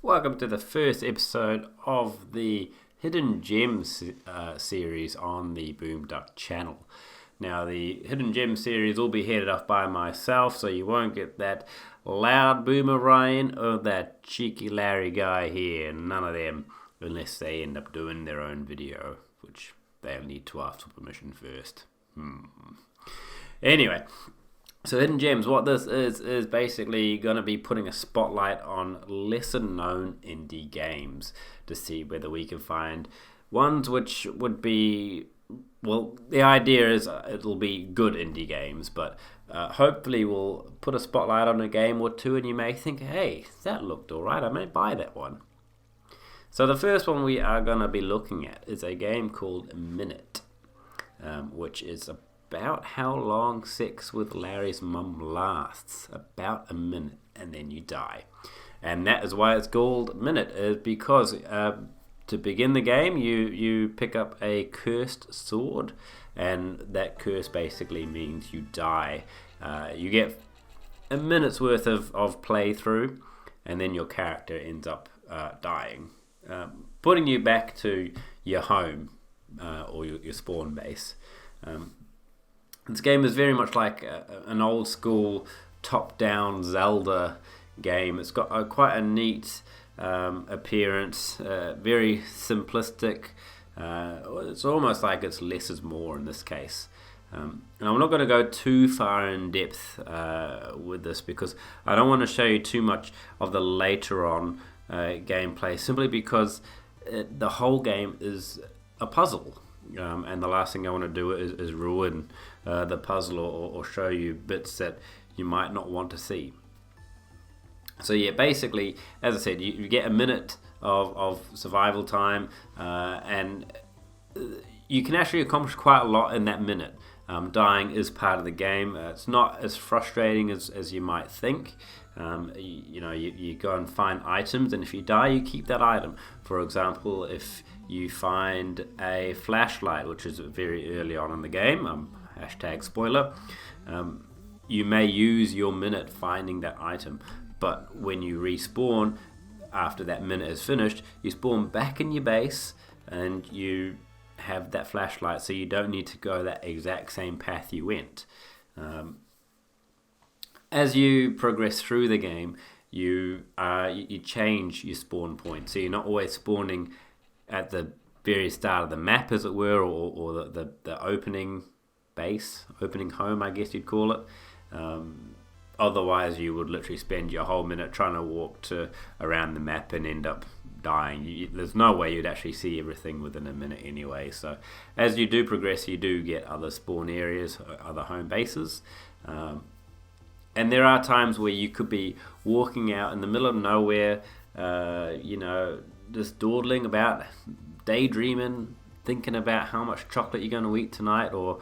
Welcome to the first episode of the Hidden Gems series on the Boom Duck channel. Now, the Hidden Gems series will be headed up by myself, so you won't get that loud Boomer Ryan or that cheeky Larry guy here. None of them, unless they end up doing their own video, which they'll need to ask for permission first. Anyway, so Hidden Gems, what this is basically going to be putting a spotlight on lesser known indie games to see whether we can find ones which would be, well, the idea is it'll be good indie games, but hopefully we'll put a spotlight on a game or two and you may think, hey, that looked alright, I may buy that one. So the first one we are going to be looking at is a game called Minit, which is about how long sex with Larry's mum lasts. About a minute, and then you die. And that is why it's called Minit, is because to begin the game, you pick up a cursed sword, and that curse basically means you die. You get a minute's worth of playthrough, and then your character ends up dying, putting you back to your home or your spawn base. This game is very much like an old school top-down Zelda game. It's got quite a neat appearance, very simplistic. It's almost like it's less is more in this case. And I'm not going to go too far in depth with this because I don't want to show you too much of the later on gameplay, simply because the whole game is a puzzle. And the last thing I want to do is ruin the puzzle or show you bits that you might not want to see. So yeah, basically, as I said, you get a minute of survival time, and you can actually accomplish quite a lot in that minute. Dying is part of the game. It's not as frustrating as you might think. You go and find items, and if you die, you keep that item. For example, if you find a flashlight, which is very early on in the game, hashtag spoiler, you may use your minute finding that item, but when you respawn after that minute is finished, you spawn back in your base and you have that flashlight, so you don't need to go that exact same path you went. As you progress through the game, you change your spawn point, so you're not always spawning at the very start of the map, as it were, or the opening base, opening home, I guess you'd call it. Otherwise, you would literally spend your whole minute trying to walk around the map and end up dying. There's no way you'd actually see everything within a minute anyway. So as you do progress, you do get other spawn areas, other home bases. And there are times where you could be walking out in the middle of nowhere, just dawdling about, daydreaming, thinking about how much chocolate you're going to eat tonight, or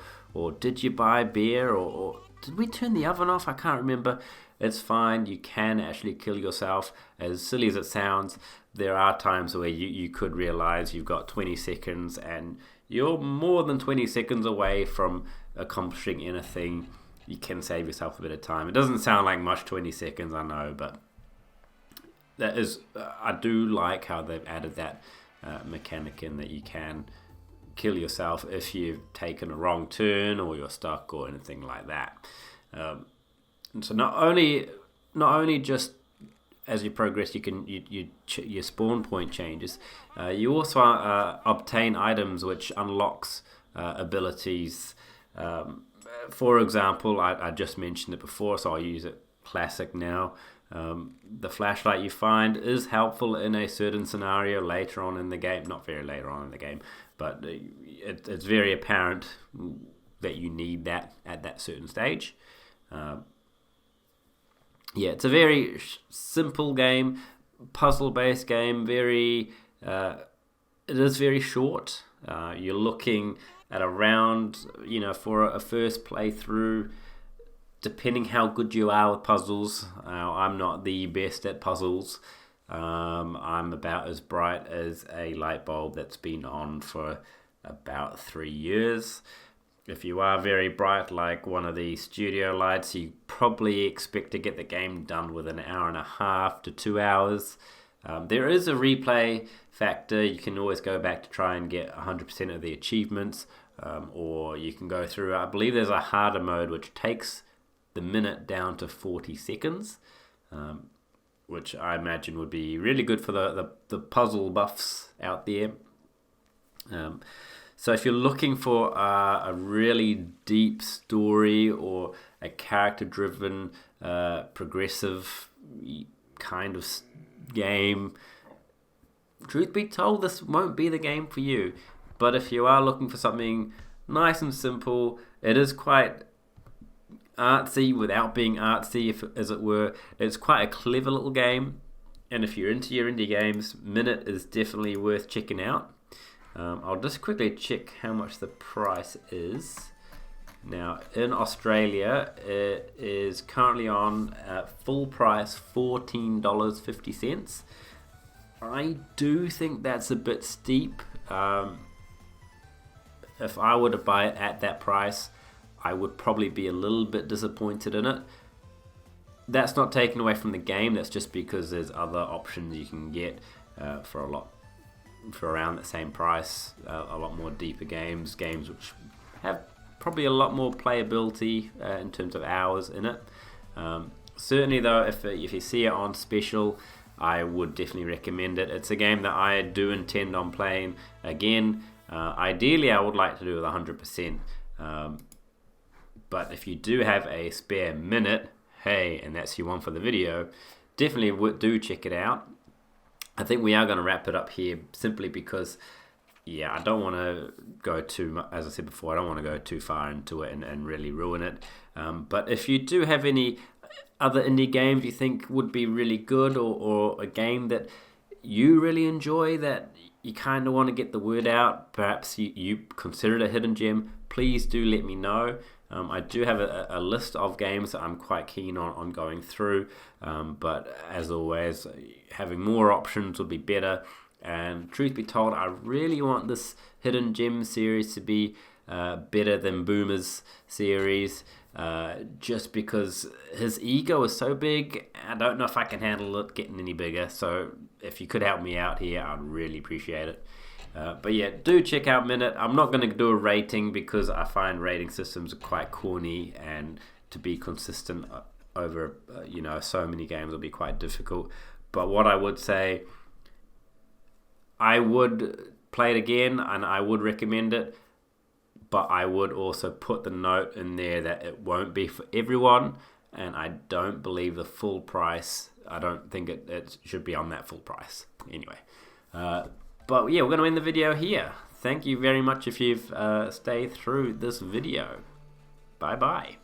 did you buy beer, or did we turn the oven off? I can't remember. It's fine. You can actually kill yourself. As silly as it sounds, there are times where you could realize you've got 20 seconds and you're more than 20 seconds away from accomplishing anything. You can save yourself a bit of time. It doesn't sound like much, 20 seconds, I know, but that is, I do like how they've added that mechanic in, that you can kill yourself if you've taken a wrong turn or you're stuck or anything like that. And so not only just as you progress, your spawn point changes. You also obtain items which unlocks abilities. For example, I just mentioned it before, so I'll use it classic now. The flashlight you find is helpful in a certain scenario later on in the game. Not very later on in the game, but it's very apparent that you need that at that certain stage. It's a very simple game, puzzle-based game. It is very short. You're looking at around, for a first playthrough, depending how good you are with puzzles. I'm not the best at puzzles. I'm about as bright as a light bulb that's been on for about 3 years. If you are very bright, like one of the studio lights, you probably expect to get the game done within an hour and a half to 2 hours. There is a replay factor. You can always go back to try and get 100% of the achievements, or you can go through, I believe there's a harder mode which takes the minute down to 40 seconds, which I imagine would be really good for the puzzle buffs out there. So if you're looking for a really deep story or a character-driven, progressive kind of game, truth be told, this won't be the game for you. But if you are looking for something nice and simple, it is quite artsy without being artsy, as it were. It's quite a clever little game, and if you're into your indie games, Minit is definitely worth checking out. I'll just quickly check how much the price is. Now, in Australia, it is currently on full price $14.50. I do think that's a bit steep. If I were to buy it at that price, I would probably be a little bit disappointed in it. That's not taken away from the game. That's just because there's other options you can get for around the same price. A lot more deeper games which have probably a lot more playability in terms of hours in it. Certainly though, if you see it on special, I would definitely recommend it. It's a game that I do intend on playing again. Ideally, I would like to do it 100%. But if you do have a spare minute, hey, and that's your one for the video, definitely do check it out. I think we are going to wrap it up here simply because, yeah, I don't want to go too much, as I said before, I don't want to go too far into it and really ruin it. But if you do have any other indie games you think would be really good, or a game that you really enjoy that you kind of want to get the word out, perhaps you consider it a hidden gem, please do let me know. I do have a list of games that I'm quite keen on going through, but as always, having more options would be better. And truth be told, I really want this hidden gem series to be better than Boomer's series, just because his ego is so big. I don't know if I can handle it getting any bigger, so if you could help me out here, I'd really appreciate it. But yeah, do check out Minit. I'm not going to do a rating because I find rating systems are quite corny, and to be consistent over so many games will be quite difficult. But what I would say, I would play it again and I would recommend it, but I would also put the note in there that it won't be for everyone, and I don't believe the full price, I don't think it should be on that full price. Anyway, but yeah, we're going to end the video here. Thank you very much if you've stayed through this video. Bye bye.